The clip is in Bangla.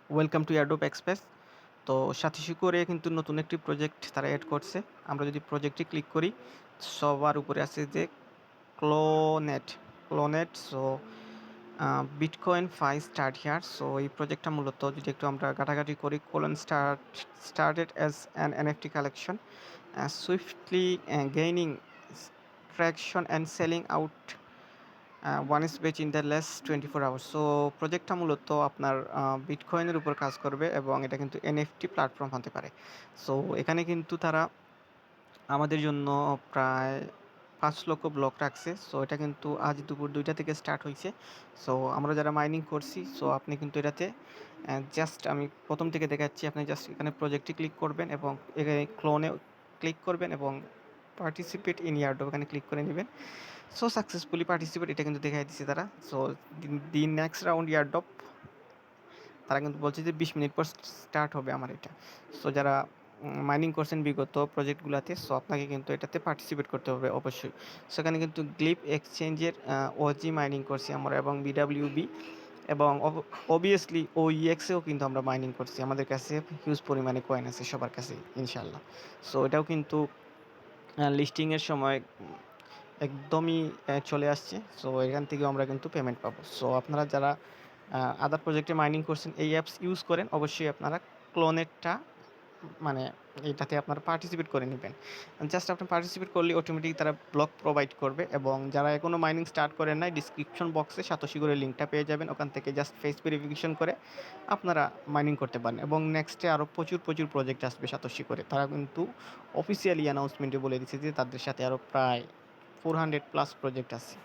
Welcome to airdrop express. তো সাথে করে কিন্তু নতুন একটি প্রজেক্ট তারা এড করছে। আমরা যদি প্রজেক্টে ক্লিক করি, সবার উপরে আছে যে ক্লোনেট ক্লোনেট so Bitcoin fi start here. So এই প্রজেক্টটা মূলত যদি একটু আমরা ঘাটাঘাটি করি, started as an NFT collection, swiftly gaining traction and selling out one is batch in the less 24 hours. So প্রজেক্টটা মূলত আপনার বিটকয়েনের উপর কাজ করবে এবং এটা কিন্তু এনএফটি প্ল্যাটফর্ম হতে পারে। সো এখানে কিন্তু তারা আমাদের জন্য প্রায় 5 লক্ষ ব্লক রাখছে। সো এটা কিন্তু আজ দুপুর 2টা থেকে স্টার্ট হয়েছে। সো আমরা যারা মাইনিং করছি, সো আপনি কিন্তু এটাতে জাস্ট আমি প্রথম থেকে দেখাচ্ছি। আপনি জাস্ট এখানে প্রজেক্টে ক্লিক করবেন এবং এখানে ক্লোনে ক্লিক করবেন এবং পার্টিসিপেট ইন ইয়ারড্রপ এখানে ক্লিক করে নেবেন। সো সাকসেসফুলি পার্টিসিপেট এটা কিন্তু দেখাই দিচ্ছে তারা। So the next round airdrop তারা কিন্তু বলছে যে 20 মিনিট পর স্টার্ট হবে আমার এটা। সো যারা মাইনিং করছেন বিগত প্রজেক্টগুলোতে, সো আপনাকে কিন্তু এটাতে পার্টিসিপেট করতে হবে অবশ্যই। সেখানে কিন্তু গ্লিপ এক্সচেঞ্জের ওজি মাইনিং করছি আমরা এবং বিডাব্লিউবি এবং অবভিয়াসলি ওইএক্সেও কিন্তু আমরা মাইনিং করছি। আমাদের কাছে হিউজ পরিমাণে কয়েন আছে সবার কাছেই ইনশাল্লাহ। সো এটাও কিন্তু লিস্টিংয়ের সময় একদমই চলে আসছে। সো এখান থেকেও আমরা কিন্তু পেমেন্ট পাবো। সো আপনারা যারা আদার প্রজেক্টে মাইনিং করছেন, এই অ্যাপস ইউজ করেন, অবশ্যই আপনারা ক্লোনেটটা মানে এটাতে আপনারা পার্টিসিপেট করে নেবেন। জাস্ট আপনি পার্টিসিপেট করলে অটোমেটিক তারা ব্লক প্রোভাইড করবে এবং যারা এখনও মাইনিং স্টার্ট করেন নাই, ডিসক্রিপশন বক্সে সাতোশি করে লিঙ্কটা পেয়ে যাবেন। ওখান থেকে জাস্ট ফেস ভেরিফিকেশন করে আপনারা মাইনিং করতে পারেন এবং নেক্সটে আরও প্রচুর প্রজেক্ট আসবে সাতোশি করে। তারা কিন্তু অফিসিয়ালি অ্যানাউন্সমেন্টে বলে দিচ্ছে যে তাদের সাথে আরও প্রায় 400+ প্রজেক্ট আছে।